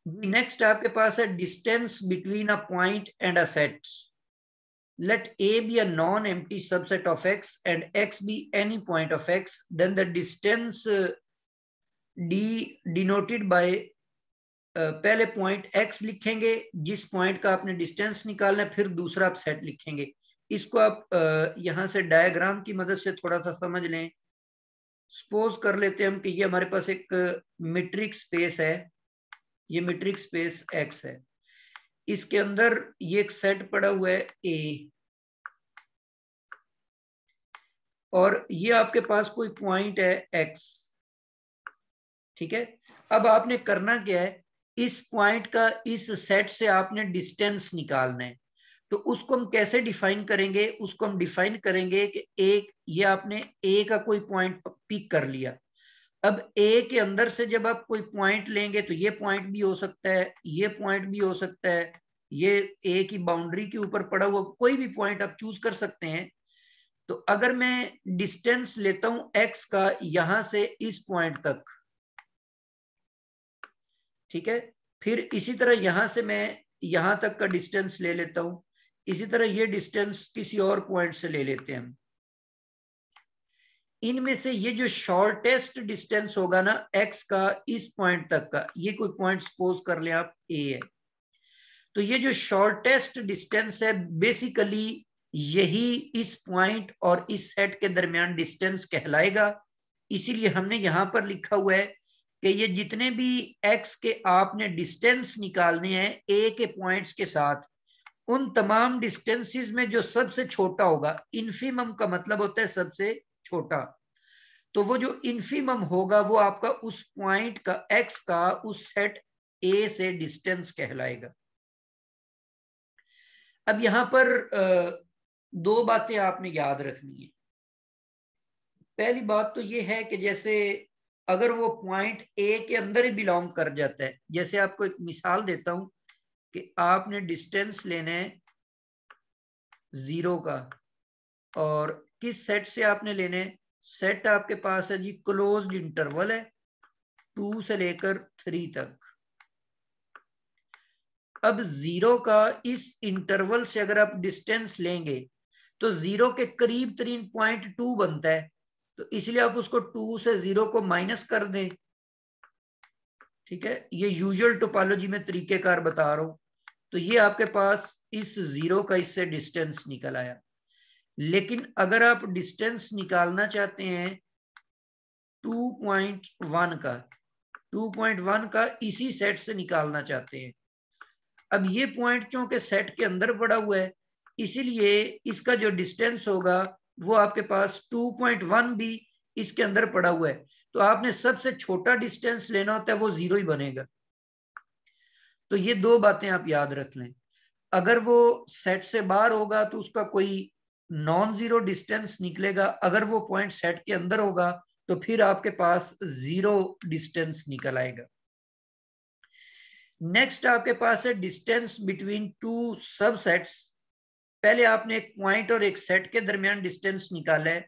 Next आपके पास है distance between a point and a set. Let A be a non-empty subset of X and X be any point of X, then the distance D denoted by पहले point X लिखेंगे, जिस point का आपने distance निकालना है, फिर दूसरा आप सेट लिखेंगे. इसको आप यहां से डायग्राम की मदद से थोड़ा सा समझ लें. सपोज कर लेते हैं हम कि ये हमारे पास एक मीट्रिक स्पेस है, ये मीट्रिक स्पेस X है. इसके अंदर ये एक सेट पड़ा हुआ है A, और ये आपके पास कोई पॉइंट है X. ठीक है. अब आपने करना क्या है, इस पॉइंट का इस सेट से आपने डिस्टेंस निकालना है. तो उसको हम कैसे डिफाइन करेंगे, उसको हम डिफाइन करेंगे कि एक ये आपने ए का कोई पॉइंट पिक कर लिया. अब ए के अंदर से जब आप कोई पॉइंट लेंगे तो ये पॉइंट भी हो सकता है, ये पॉइंट भी हो सकता है, ये ए की बाउंड्री के ऊपर पड़ा हुआ कोई भी पॉइंट आप चूज कर सकते हैं. तो अगर मैं डिस्टेंस लेता हूं एक्स का यहां से इस पॉइंट तक, ठीक है, फिर इसी तरह यहां से मैं यहां तक का डिस्टेंस ले लेता हूं, इसी तरह ये डिस्टेंस किसी और पॉइंट से ले लेते हैं हम. इनमें से ये जो शॉर्टेस्ट डिस्टेंस होगा ना एक्स का इस पॉइंट तक का, ये कोई पॉइंट सपोज कर ले आप ए है, तो ये जो शॉर्टेस्ट डिस्टेंस है बेसिकली यही इस पॉइंट और इस सेट के दरमियान डिस्टेंस कहलाएगा. इसीलिए हमने यहां पर लिखा हुआ है कि ये जितने भी एक्स के आपने डिस्टेंस निकालने हैं ए के पॉइंट्स के साथ, उन तमाम डिस्टेंसेस में जो सबसे छोटा होगा, इन्फिमम का मतलब होता है सबसे छोटा, तो वो जो इन्फिमम होगा वो आपका उस पॉइंट का एक्स का उस सेट ए से डिस्टेंस कहलाएगा. अब यहां पर दो बातें आपने याद रखनी है. पहली बात तो ये है कि जैसे अगर वो पॉइंट ए के अंदर ही बिलोंग कर जाता है, जैसे आपको एक मिसाल देता हूं कि आपने डिस्टेंस लेना है 0 का, और किस सेट से आपने लेने हैं, सेट आपके पास है जी क्लोज्ड इंटरवल है 2 से लेकर 3 तक. अब 0 का इस इंटरवल से अगर आप डिस्टेंस लेंगे तो 0 के करीब तरीन पॉइंट 2 बनता है, तो इसलिए आप उसको 2 से 0 को माइनस कर दें. ठीक है, ये यूजुअल टोपोलॉजी में तरीकेकार बता रहा हूं. तो ये आपके पास इस 0 का इससे डिस्टेंस निकल आया. लेकिन अगर आप डिस्टेंस निकालना चाहते हैं 2.1 का, 2.1 का इसी सेट से निकालना चाहते हैं, अब ये पॉइंट चूंकि सेट के अंदर पड़ा हुआ है, इसीलिए इसका जो डिस्टेंस होगा वो आपके पास 2.1 भी इसके अंदर पड़ा हुआ है, तो आपने सबसे छोटा डिस्टेंस लेना होता है, वो 0 ही बनेगा. तो ये दो बातें आप याद रख लें. अगर वो सेट से बाहर होगा तो उसका कोई नॉन जीरो डिस्टेंस निकलेगा, अगर वो पॉइंट सेट के अंदर होगा तो फिर आपके पास 0 डिस्टेंस निकल आएगा. नेक्स्ट आपके पास है डिस्टेंस बिटवीन टू सबसेट्स. पहले आपने एक पॉइंट और एक सेट के दरमियान डिस्टेंस निकाला है,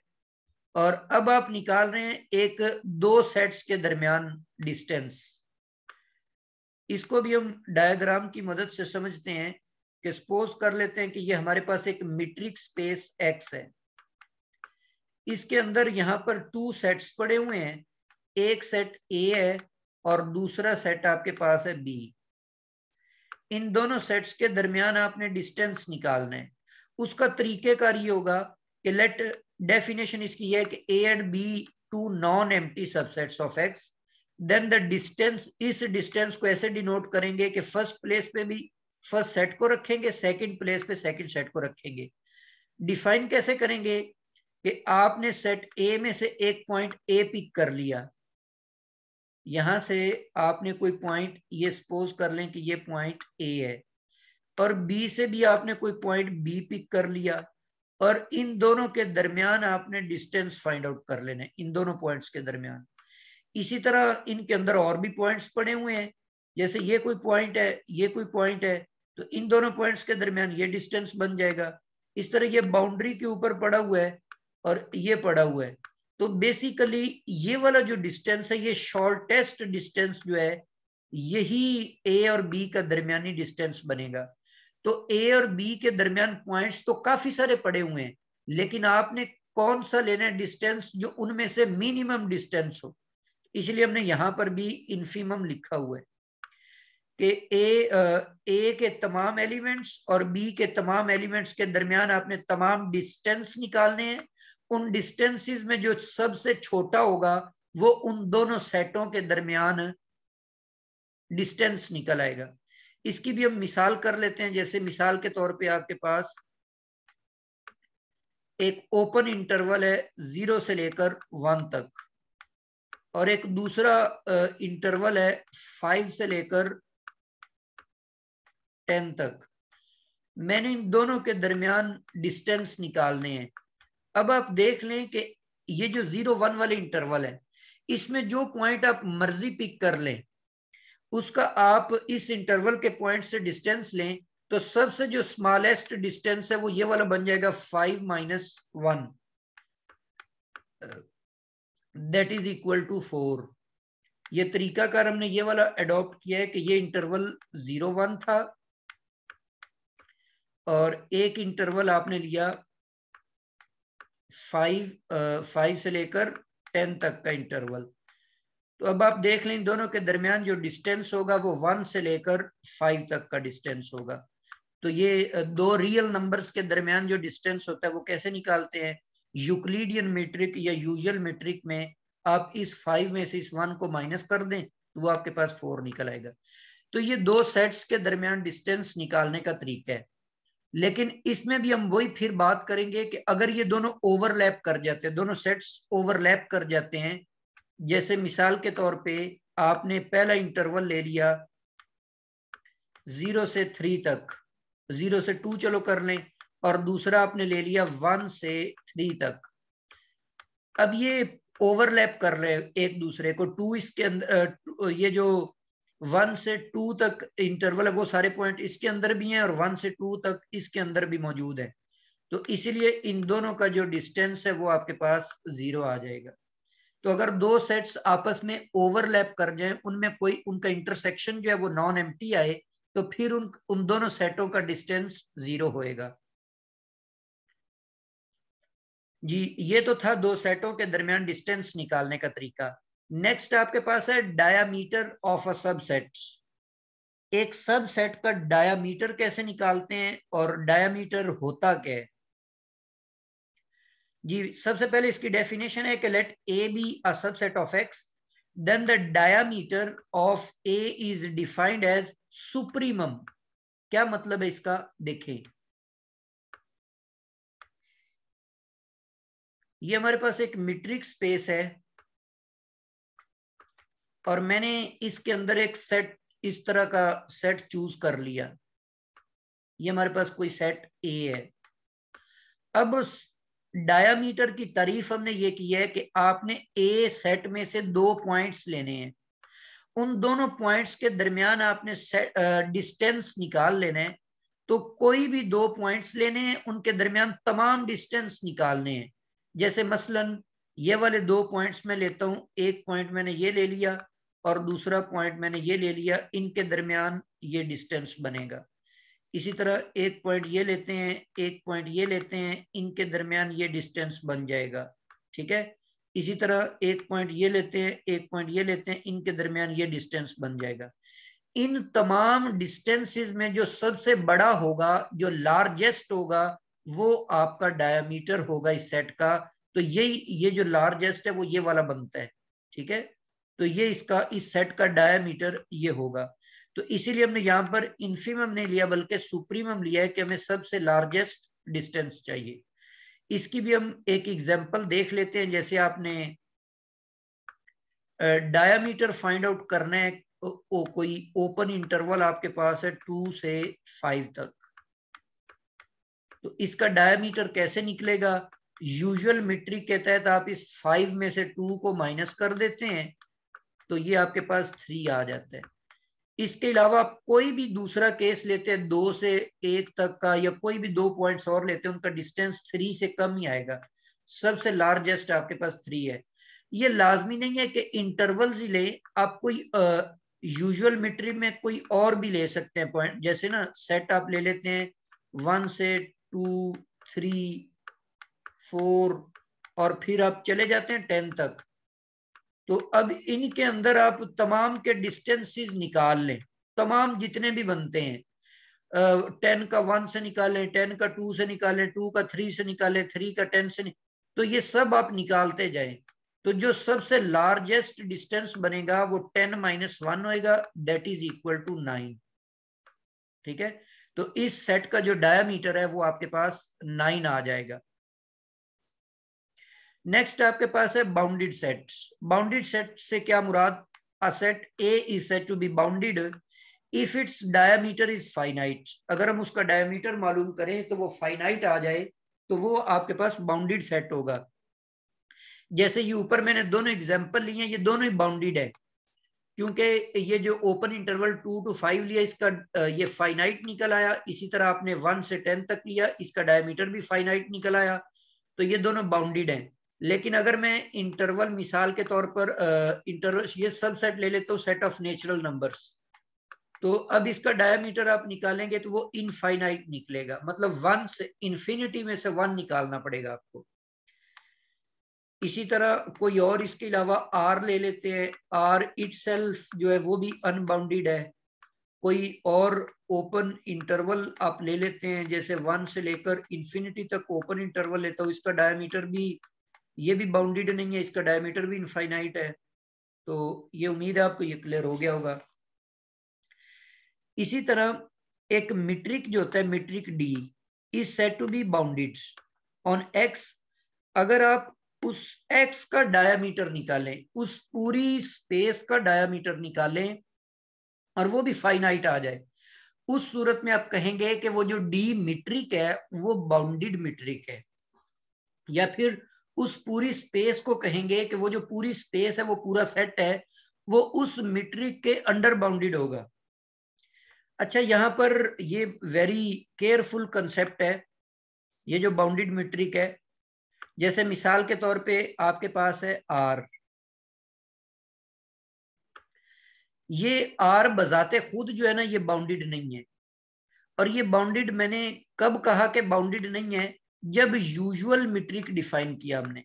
और अब आप निकाल रहे हैं एक दो सेट्स के दरमियान डिस्टेंस. इसको भी हम डायग्राम की मदद से समझते हैं कि सपोज कर लेते हैं कि ये हमारे पास एक मीट्रिक स्पेस एक्स है. इसके अंदर यहां पर 2 सेट्स पड़े हुए हैं, एक सेट ए है और दूसरा सेट आपके पास है बी. इन दोनों सेट्स के दरमियान आपने डिस्टेंस निकालना है. उसका तरीकेकार ये होगा कि लेट डेफिनेशन इसकी है कि A and B two non empty subsets of X, then the distance, इस डिस्टेंस को ऐसे डिनोट करेंगे कि फर्स्ट प्लेस पे भी फर्स्ट सेट को रखेंगे, सेकंड प्लेस पे सेकंड सेट को रखेंगे. डिफाइन कैसे करेंगे कि आपने सेट ए में से एक पॉइंट ए पिक कर लिया, यहां से आपने कोई पॉइंट ये सपोज कर लें कि ये पॉइंट ए है, और बी से भी आपने कोई पॉइंट बी पिक कर लिया, और इन दोनों के दरमियान आपने डिस्टेंस फाइंड आउट कर लेना है, इन दोनों पॉइंट्स के दरमियान. इसी तरह इनके अंदर और भी पॉइंट्स पड़े हुए हैं, जैसे ये कोई पॉइंट है, ये कोई पॉइंट है, तो इन दोनों पॉइंट्स के दरमियान ये डिस्टेंस बन जाएगा. इस तरह ये बाउंड्री के ऊपर पड़ा हुआ है और ये पड़ा हुआ है, तो बेसिकली ये वाला जो डिस्टेंस है ये शॉर्टेस्ट डिस्टेंस जो है यही ए और बी का दरमियानी डिस्टेंस बनेगा। तो ए और बी के दरमियान पॉइंट्स तो काफी सारे पड़े हुए हैं, लेकिन आपने कौन सा लेना है डिस्टेंस जो उनमें से मिनिमम डिस्टेंस हो, इसलिए हमने यहां पर भी इन्फीमम लिखा हुआ है कि ए के तमाम एलिमेंट्स और बी के तमाम एलिमेंट्स के दरमियान आपने तमाम डिस्टेंस निकालने हैं। उन डिस्टेंसेस में जो सबसे छोटा होगा वो उन दोनों सेटों के दरमियान डिस्टेंस निकल आएगा। इसकी भी हम मिसाल कर लेते हैं। जैसे मिसाल के तौर पे आपके पास एक ओपन इंटरवल है 0 से लेकर 1 तक, और एक दूसरा इंटरवल है 5 से लेकर 10 तक। मैंने इन दोनों के दरमियान डिस्टेंस निकालने हैं। अब आप देख लें कि ये जो 0-1 वाले इंटरवल है, इसमें जो पॉइंट आप मर्जी पिक कर लें, उसका आप इस इंटरवल के पॉइंट से डिस्टेंस लें, तो सबसे जो स्मॉलेस्ट डिस्टेंस है वो ये वाला बन जाएगा 5 - 1, दैट इज इक्वल टू 4। ये तरीकाकार हमने ये वाला अडॉप्ट किया है कि ये इंटरवल 0-1 था और एक इंटरवल आपने लिया 5 से लेकर 10 तक का इंटरवल। तो अब आप देख लें दोनों के दरमियान जो डिस्टेंस होगा वो 1 से लेकर 5 तक का डिस्टेंस होगा। तो ये दो रियल नंबर्स के दरमियान जो डिस्टेंस होता है वो कैसे निकालते हैं? यूक्लिडियन मीट्रिक या यूजुअल मीट्रिक में आप इस 5 में से इस 1 को माइनस कर दें तो वो आपके पास 4 निकल आएगा। तो ये दो सेट्स के दरमियान डिस्टेंस निकालने का तरीका है। लेकिन इसमें भी हम वही फिर बात करेंगे कि अगर ये दोनों ओवरलैप कर जाते हैं, दोनों सेट्स ओवरलैप कर जाते हैं, जैसे मिसाल के तौर पे आपने पहला इंटरवल ले लिया 0 से 3 तक, 0 से 2 चलो कर लें, और दूसरा आपने ले लिया 1 से 3 तक। अब ये ओवरलैप कर रहे हैं एक दूसरे को। 2 इसके अंदर, ये जो 1 से 2 तक इंटरवल है वो सारे पॉइंट इसके अंदर भी हैं और 1 से 2 तक इसके अंदर भी मौजूद है। तो इसीलिए इन दोनों का जो डिस्टेंस है वो आपके पास 0 आ जाएगा। तो अगर दो सेट्स आपस में ओवरलैप कर जाएं, उनमें कोई उनका इंटरसेक्शन जो है वो नॉन एम्प्टी आए, तो फिर उन दोनों सेटों का डिस्टेंस 0 होएगा। जी, ये तो था दो सेटों के दरमियान डिस्टेंस निकालने का तरीका। नेक्स्ट आपके पास है डायामीटर ऑफ अ सबसेट। एक सबसेट का डायामीटर कैसे निकालते हैं और डायामीटर होता क्या है? जी, सबसे पहले इसकी डेफिनेशन है कि let A be a subset of X, then the diameter of A is defined as supremum. क्या मतलब है इसका? देखें, ये हमारे पास एक मीट्रिक स्पेस है और मैंने इसके अंदर एक सेट, इस तरह का सेट चूज कर लिया। ये हमारे पास कोई सेट ए है। अब उस डायामीटर की तारीफ हमने ये की है कि आपने ए सेट में से दो पॉइंट्स लेने हैं, उन दोनों पॉइंट्स के दरमियान आपने डिस्टेंस निकाल लेना है। तो कोई भी दो पॉइंट्स लेने हैं, उनके दरमियान तमाम डिस्टेंस निकालने हैं। जैसे मसलन ये वाले दो पॉइंट्स मैं लेता हूं, एक पॉइंट मैंने ये ले लिया और दूसरा पॉइंट मैंने ये ले लिया, इनके दरमियान ये डिस्टेंस बनेगा। इसी तरह एक पॉइंट ये लेते हैं, एक पॉइंट ये लेते हैं, इनके दरमियान ये डिस्टेंस बन जाएगा। ठीक है, इसी तरह एक पॉइंट ये लेते हैं, एक पॉइंट ये लेते हैं, इनके दरमियान ये डिस्टेंस बन जाएगा। इन तमाम डिस्टेंसेस में जो सबसे बड़ा होगा, जो लार्जेस्ट होगा, वो आपका डायमीटर होगा इस सेट का। तो ये जो लार्जेस्ट है वो ये वाला बनता है। ठीक है, तो ये इसका इस सेट का डायमीटर ये होगा। तो इसीलिए हमने यहाँ पर इन्फीमम नहीं लिया बल्कि सुप्रीमम लिया है कि हमें सबसे लार्जेस्ट डिस्टेंस चाहिए। इसकी भी हम एक एग्जांपल देख लेते हैं। जैसे आपने डायमीटर फाइंड आउट करना है, कोई ओपन इंटरवल आपके पास है 2 से 5 तक, तो इसका डायमीटर कैसे निकलेगा? यूजुअल मीट्रिक के तहत आप इस 5 में से 2 को माइनस कर देते हैं तो ये आपके पास 3 आ जाता है। इसके अलावा आप कोई भी दूसरा केस लेते हैं 2 से 1 तक का, या कोई भी दो पॉइंट्स और लेते हैं, उनका डिस्टेंस 3 से कम ही आएगा। सबसे लार्जेस्ट आपके पास 3 है। ये लाजमी नहीं है कि इंटरवल्स ही ले, आप कोई यूजुअल मीट्रिक में कोई और भी ले सकते हैं पॉइंट, जैसे ना सेट आप ले लेते हैं 1 से 2 3 4 और फिर आप चले जाते हैं 10 तक। तो अब इनके अंदर आप तमाम के डिस्टेंसेस निकाल लें, तमाम जितने भी बनते हैं। 10 का 1 से निकालें, 10 का 2 से निकालें, 2 का 3 से निकालें, 3 का 10 से तो ये सब आप निकालते जाएं। तो जो सबसे लार्जेस्ट डिस्टेंस बनेगा वो 10 - 1 होएगा, दैट इज इक्वल टू 9। ठीक है, तो इस सेट का जो डायमीटर है वो आपके पास 9 आ जाएगा। नेक्स्ट आपके पास है बाउंडेड सेट। बाउंडेड सेट से क्या मुराद, a set A is said to be bounded if its diameter is finite. अगर हम उसका डायमीटर मालूम करें तो वो फाइनाइट आ जाए तो वो आपके पास बाउंडेड सेट होगा। जैसे ये ऊपर मैंने दोनों एग्जांपल लिए हैं, ये दोनों ही बाउंडेड है, क्योंकि ये जो ओपन इंटरवल 2 to 5 लिया इसका ये फाइनाइट निकल आया। इसी तरह आपने 1 से 10 तक लिया, इसका डायमीटर भी फाइनाइट निकल आया, तो ये दोनों बाउंडेड हैं। लेकिन अगर मैं इंटरवल मिसाल के तौर पर इंटरवल ये सब सेट ले लेता हूँ, सेट ऑफ नेचुरल नंबर्स, तो अब इसका डायमीटर आप निकालेंगे तो वो इनफाइनाइट निकलेगा, मतलब 1 से इन्फिनिटी में से 1 निकालना पड़ेगा आपको। इसी तरह कोई और इसके अलावा आर ले लेते हैं, आर इटसेल्फ जो है वो भी अनबाउंडेड है। कोई और ओपन इंटरवल आप ले लेते हैं, जैसे 1 से लेकर इन्फिनिटी तक ओपन इंटरवल लेता हूँ, इसका डायमीटर भी ये भी बाउंडेड नहीं है, इसका डायमीटर भी इनफाइनाइट है। तो ये उम्मीद है आपको ये क्लियर हो गया होगा। इसी तरह एक मीट्रिक जो होता है, metric D is said to be bounded on X. अगर आप उस एक्स का डायमीटर निकालें, उस पूरी स्पेस का डायमीटर निकालें और वो भी फाइनाइट आ जाए, उस सूरत में आप कहेंगे कि वो जो डी मीट्रिक है वो बाउंडेड मीट्रिक है। या फिर उस पूरी स्पेस को कहेंगे कि वो जो पूरी स्पेस है, वो पूरा सेट है, वो उस मीट्रिक के अंडर बाउंडेड होगा। अच्छा, यहां पर ये वेरी केयरफुल कंसेप्ट है, ये जो बाउंडेड मीट्रिक है। जैसे मिसाल के तौर पे आपके पास है आर, ये आर बजाते खुद जो है ना ये बाउंडेड नहीं है। और ये बाउंडेड मैंने कब कहा कि बाउंडेड नहीं है, जब यूजुअल मीट्रिक डिफाइन किया हमने।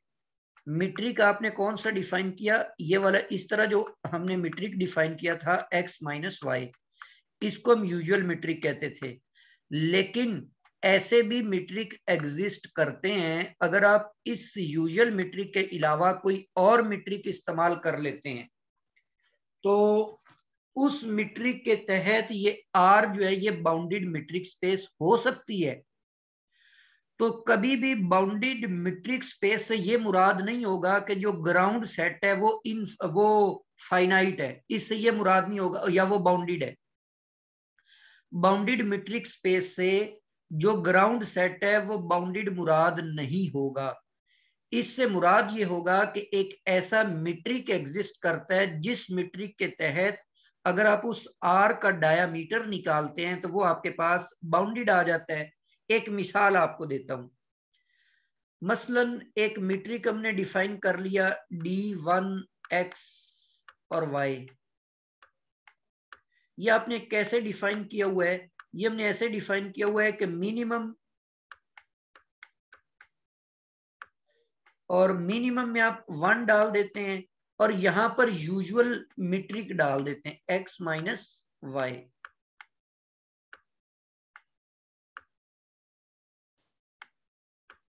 मीट्रिक आपने कौन सा डिफाइन किया, ये वाला, इस तरह जो हमने मीट्रिक डिफाइन किया था x - y, इसको हम यूजुअल मीट्रिक कहते थे। लेकिन ऐसे भी मीट्रिक एग्जिस्ट करते हैं, अगर आप इस यूजुअल मीट्रिक के अलावा कोई और मीट्रिक इस्तेमाल कर लेते हैं तो उस मीट्रिक के तहत ये आर जो है ये बाउंडेड मीट्रिक स्पेस हो सकती है। तो कभी भी बाउंडेड मीट्रिक स्पेस से ये मुराद नहीं होगा कि जो ग्राउंड सेट है वो फाइनाइट है, इससे ये मुराद नहीं होगा या वो बाउंडेड है। बाउंडेड मीट्रिक स्पेस से जो ग्राउंड सेट है वो बाउंडेड मुराद नहीं होगा। इससे मुराद ये होगा कि एक ऐसा मीट्रिक एग्जिस्ट करता है जिस मीट्रिक के तहत अगर आप उस आर का डायामीटर निकालते हैं तो वो आपके पास बाउंडेड आ जाता है। एक मिसाल आपको देता हूं, मसलन एक मीट्रिक हमने डिफाइन कर लिया d1 x और y। ये आपने कैसे डिफाइन किया हुआ है, ये हमने ऐसे डिफाइन किया हुआ है कि मिनिमम, और मिनिमम में आप 1 डाल देते हैं और यहां पर यूजुअल मीट्रिक डाल देते हैं x - y।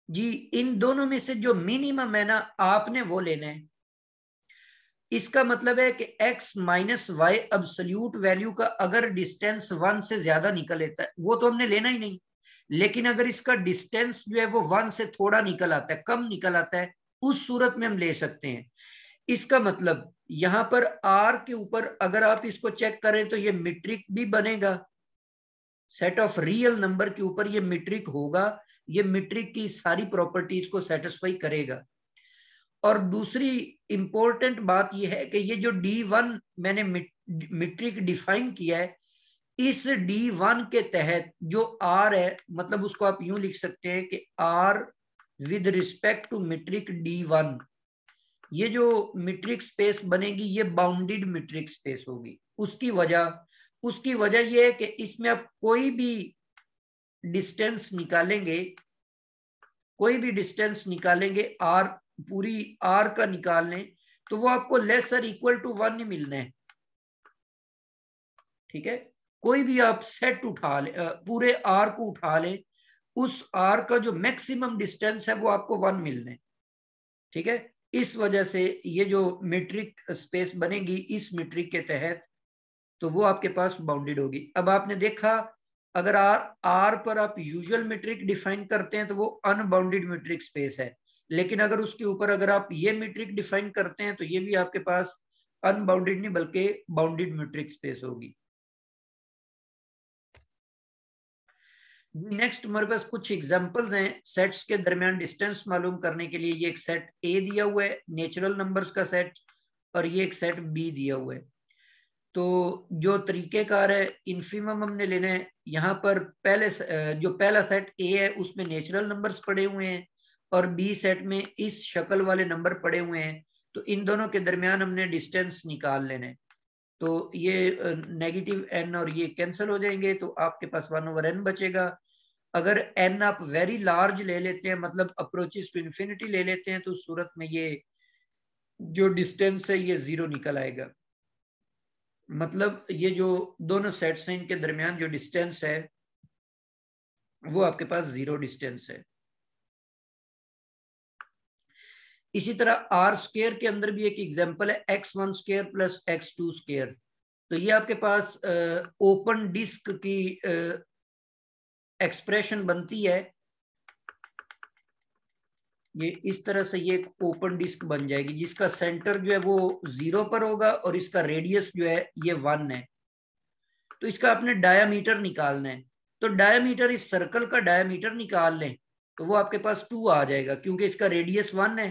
जी, इन दोनों में से जो मिनिमम है ना आपने वो लेना है। इसका मतलब है कि x - y अब्सोल्यूट वैल्यू का अगर डिस्टेंस 1 से ज्यादा निकल लेता है वो तो हमने लेना ही नहीं, लेकिन अगर इसका डिस्टेंस जो है वो 1 से थोड़ा निकल आता है, कम निकल आता है, उस सूरत में हम ले सकते हैं। इसका मतलब यहां पर r के ऊपर अगर आप इसको चेक करें तो ये मीट्रिक भी बनेगा, सेट ऑफ रियल नंबर के ऊपर ये मीट्रिक होगा, ये मीट्रिक की सारी प्रॉपर्टीज को सेटिस्फाई करेगा। और दूसरी इंपॉर्टेंट बात यह है कि ये जो D1 मैंने मीट्रिक डिफाइन किया है, इस D1 के तहत जो R है, मतलब उसको आप यूं लिख सकते हैं कि R with respect to metric D1, ये जो मीट्रिक स्पेस बनेगी ये बाउंडेड मीट्रिक स्पेस होगी। उसकी वजह ये है कि इसमें आप कोई भी डिस्टेंस निकालेंगे आर, पूरी आर का निकाल लें तो वो आपको लेस और इक्वल टू 1 ही मिलना है। ठीक है, कोई भी आप सेट उठा ले, पूरे आर को उठा लें, उस आर का जो मैक्सिमम डिस्टेंस है वो आपको 1 मिलना है। ठीक है, इस वजह से ये जो मीट्रिक स्पेस बनेगी इस मीट्रिक के तहत, तो वो आपके पास बाउंडेड होगी। अब आपने देखा अगर आर पर आप यूजुअल मीट्रिक डिफाइन करते हैं तो वो अनबाउंडेड मीट्रिक स्पेस है, लेकिन अगर उसके ऊपर अगर आप ये मीट्रिक डिफाइन करते हैं तो ये भी आपके पास अनबाउंडेड नहीं बल्कि बाउंडेड मीट्रिक स्पेस होगी। नेक्स्ट हमारे पास कुछ एग्जांपल्स हैं सेट्स के दरमियान डिस्टेंस मालूम करने के लिए। ये एक सेट ए दिया हुआ है, नेचुरल नंबर्स का सेट, और ये एक सेट बी दिया हुआ है। तो जो तरीकेकार है, इन्फीमम हमने लेना है। यहाँ पर जो पहला सेट ए है उसमें नेचुरल नंबर्स पड़े हुए हैं और बी सेट में इस शक्ल वाले नंबर पड़े हुए हैं, तो इन दोनों के दरमियान हमने डिस्टेंस निकाल लेना है। तो ये नेगेटिव एन और ये कैंसिल हो जाएंगे, तो आपके पास 1/n बचेगा। अगर एन आप वेरी लार्ज ले लेते हैं, मतलब अप्रोचेस टू इन्फिनिटी ले लेते हैं, तो उस सूरत में ये जो डिस्टेंस है ये 0 निकल आएगा। मतलब ये जो दोनों सेट्स हैं इनके दरमियान जो डिस्टेंस है वो आपके पास 0 डिस्टेंस है। इसी तरह आर स्क्वायर के अंदर भी एक एग्जांपल है x1 square plus x2 square. तो ये आपके पास ओपन डिस्क की एक्सप्रेशन बनती है। ये इस तरह से ये एक ओपन डिस्क बन जाएगी जिसका सेंटर जो है वो 0 पर होगा और इसका रेडियस जो है ये 1 है। तो इसका आपने डायामीटर निकालना है, तो डायामीटर, इस सर्कल का डायामीटर निकाल लें तो वो आपके पास 2 आ जाएगा, क्योंकि इसका रेडियस 1 है।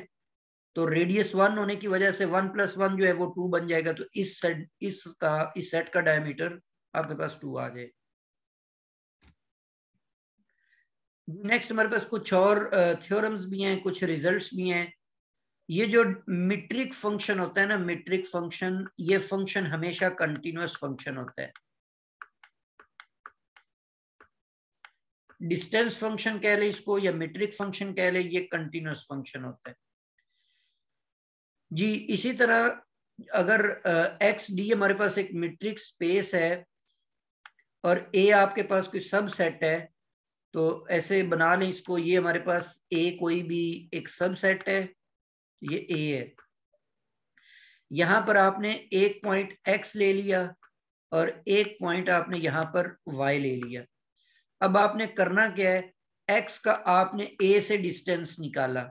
तो रेडियस 1 होने की वजह से 1 + 1 जो है वो 2 बन जाएगा। तो इस सेट का डायमीटर आपके पास 2 आ जाए। नेक्स्ट हमारे पास कुछ और थ्योरम्स भी हैं, कुछ रिजल्ट्स भी हैं। ये जो मीट्रिक फंक्शन होता है ना, मीट्रिक फंक्शन, ये फंक्शन हमेशा कंटिन्यूअस फंक्शन होता है। डिस्टेंस फंक्शन कह ले इसको या मीट्रिक फंक्शन कह ले, ये कंटिन्यूअस फंक्शन होता है जी। इसी तरह अगर एक्स डी हमारे पास एक मीट्रिक स्पेस है और ए आपके पास कोई सब सेट है, तो ऐसे बना लें इसको, ये हमारे पास ए कोई भी एक सब सेट है, ये ए है। यहां पर आपने एक पॉइंट एक्स ले लिया और एक पॉइंट आपने यहां पर वाई ले लिया। अब आपने करना क्या है, एक्स का आपने ए से डिस्टेंस निकाला,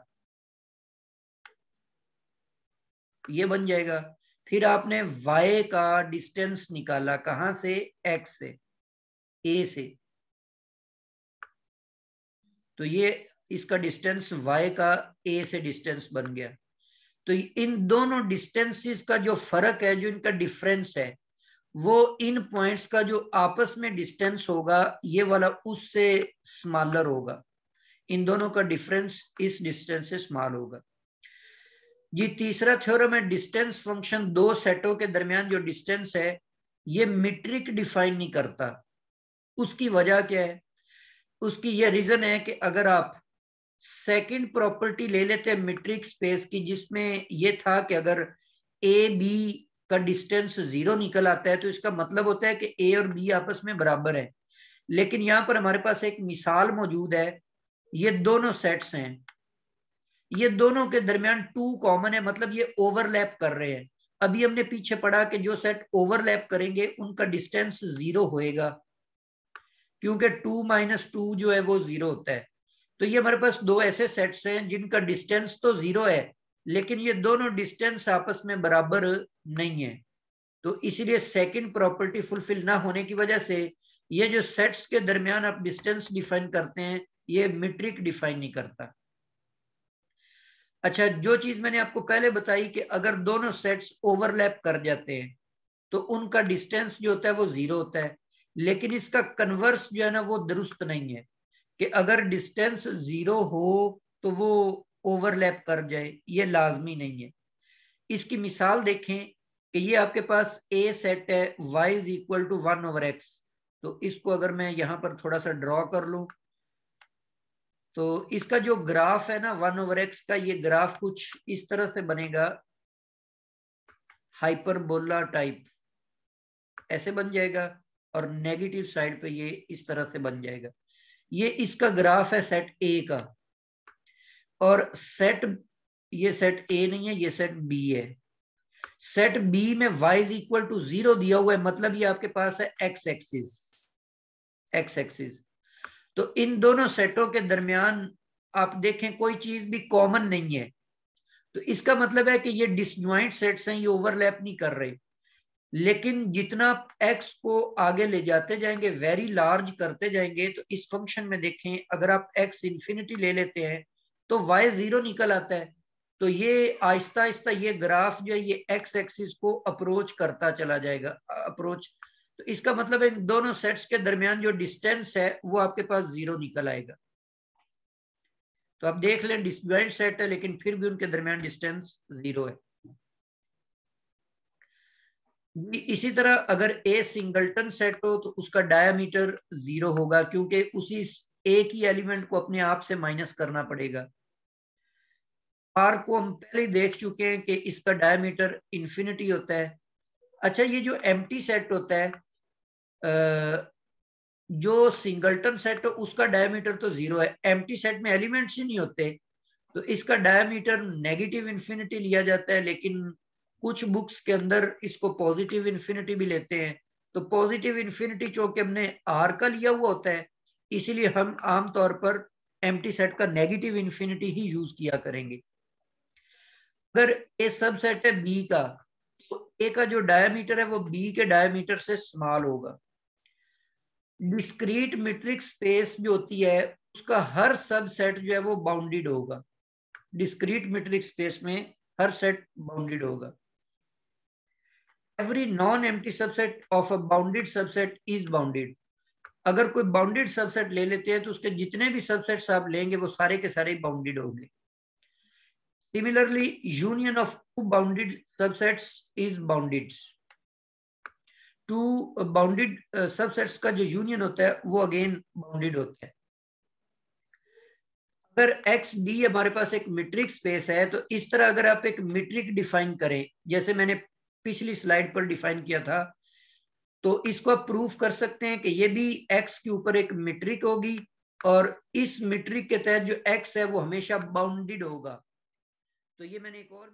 ये बन जाएगा। फिर आपने y का डिस्टेंस निकाला, कहां से, x से, a से, तो ये इसका डिस्टेंस y का a से डिस्टेंस बन गया। तो इन दोनों डिस्टेंसेस का जो फर्क है, जो इनका डिफरेंस है, वो इन पॉइंट्स का जो आपस में डिस्टेंस होगा ये वाला उससे स्मॉलर होगा। इन दोनों का डिफरेंस इस डिस्टेंस से स्मॉल होगा जी। तीसरा थ्योरम है, डिस्टेंस फंक्शन दो सेटों के दरमियान जो डिस्टेंस है ये मीट्रिक डिफाइन नहीं करता। उसकी वजह क्या है, उसकी ये रीजन है कि अगर आप सेकंड प्रॉपर्टी ले लेते हैं मीट्रिक स्पेस की, जिसमें ये था कि अगर ए बी का डिस्टेंस 0 निकल आता है तो इसका मतलब होता है कि ए और बी आपस में बराबर है। लेकिन यहां पर हमारे पास एक मिसाल मौजूद है, ये दोनों सेट्स हैं, ये दोनों के दरमियान 2 कॉमन है, मतलब ये ओवरलैप कर रहे हैं। अभी हमने पीछे पढ़ा कि जो सेट ओवरलैप करेंगे उनका डिस्टेंस 0 होएगा, क्योंकि 2 - 2 जो है वो 0 होता है। तो ये हमारे पास दो ऐसे सेट्स हैं जिनका डिस्टेंस तो 0 है, लेकिन ये दोनों डिस्टेंस आपस में बराबर नहीं है। तो इसीलिए सेकंड प्रॉपर्टी फुलफिल ना होने की वजह से ये जो सेट्स के दरमियान आप डिस्टेंस डिफाइन करते हैं ये मीट्रिक डिफाइन नहीं करता। अच्छा, जो चीज मैंने आपको पहले बताई कि अगर दोनों सेट्स ओवरलैप कर जाते हैं तो उनका डिस्टेंस जो होता है वो 0 होता है, लेकिन इसका कन्वर्स जो है ना वो दुरुस्त नहीं है कि अगर डिस्टेंस 0 हो तो वो ओवरलैप कर जाए, ये लाजमी नहीं है। इसकी मिसाल देखें कि ये आपके पास ए सेट है y is equal to 1/x। तो इसको अगर मैं यहां पर थोड़ा सा ड्रॉ कर लूं तो इसका जो ग्राफ है ना 1/x का, ये ग्राफ कुछ इस तरह से बनेगा, हाइपरबोला टाइप ऐसे बन जाएगा, और नेगेटिव साइड पे ये इस तरह से बन जाएगा। ये इसका ग्राफ है सेट ए का, और ये सेट ए नहीं है, ये सेट बी है। सेट बी में y इज इक्वल टू 0 दिया हुआ है, मतलब ये आपके पास है x एक्सिस। तो इन दोनों सेटों के दरमियान आप देखें कोई चीज भी कॉमन नहीं है, तो इसका मतलब है कि ये डिसजॉइंट सेट्स हैं, ये ओवरलैप नहीं कर रहे। लेकिन जितना आप x को आगे ले जाते जाएंगे, वेरी लार्ज करते जाएंगे, तो इस फंक्शन में देखें अगर आप x इंफिनिटी ले लेते हैं तो y 0 निकल आता है। तो ये आहिस्ता आहिस्ता ये ग्राफ जो है ये x एक्सिस को अप्रोच करता चला जाएगा, अप्रोच। तो इसका मतलब है इन दोनों सेट्स के दरमियान जो डिस्टेंस है वो आपके पास 0 निकल आएगा। तो आप देख लें डिसजॉइंट सेट है लेकिन फिर भी उनके दरमियान डिस्टेंस 0 है। इसी तरह अगर ए सिंगलटन सेट हो तो उसका डायमीटर 0 होगा, क्योंकि उसी एक ही एलिमेंट को अपने आप से माइनस करना पड़ेगा। आर को हम पहले ही देख चुके हैं कि इसका डायमीटर इंफिनिटी होता है। अच्छा, ये जो एम्प्टी सेट होता है, जो सिंगलटन सेट हो उसका डायमीटर तो 0 है, एम्प्टी सेट में एलिमेंट्स ही नहीं होते, तो इसका डायमीटर नेगेटिव इंफिनिटी लिया जाता है। लेकिन कुछ बुक्स के अंदर इसको पॉजिटिव इंफिनिटी भी लेते हैं। तो पॉजिटिव इंफिनिटी चूंकि हमने आर का लिया हुआ होता है, इसीलिए हम आमतौर पर एम्प्टी सेट का नेगेटिव इंफिनिटी ही यूज किया करेंगे। अगर ए सब सेट है बी का, तो ए का जो डायमीटर है वो बी के डायमीटर से स्मॉल होगा। डिस्क्रीट मीट्रिक स्पेस जो होती है उसका हर सब सेट जो है वो बाउंडेड होगा। डिस्क्रीट मीट्रिक स्पेस में हर सेट बाउंडेड होगा। Every non empty subset of a bounded subset is bounded. अगर कोई बाउंडेड सबसेट ले लेते हैं तो उसके जितने भी सबसेट्स आप लेंगे वो सारे के सारे बाउंडेड होंगे। Similarly union of two bounded subsets is bounded. Two bounded subsets का जो यूनियन होता है वो अगेन बाउंडेड होता है। अगर एक्स डी हमारे पास एक मीट्रिक स्पेस है, तो इस तरह अगर आप एक मीट्रिक डिफाइन करें जैसे मैंने पिछली स्लाइड पर डिफाइन किया था, तो इसको आप प्रूफ कर सकते हैं कि ये भी एक्स के ऊपर एक मीट्रिक होगी, और इस मीट्रिक के तहत जो एक्स है वो हमेशा बाउंडेड होगा। तो ये मैंने एक और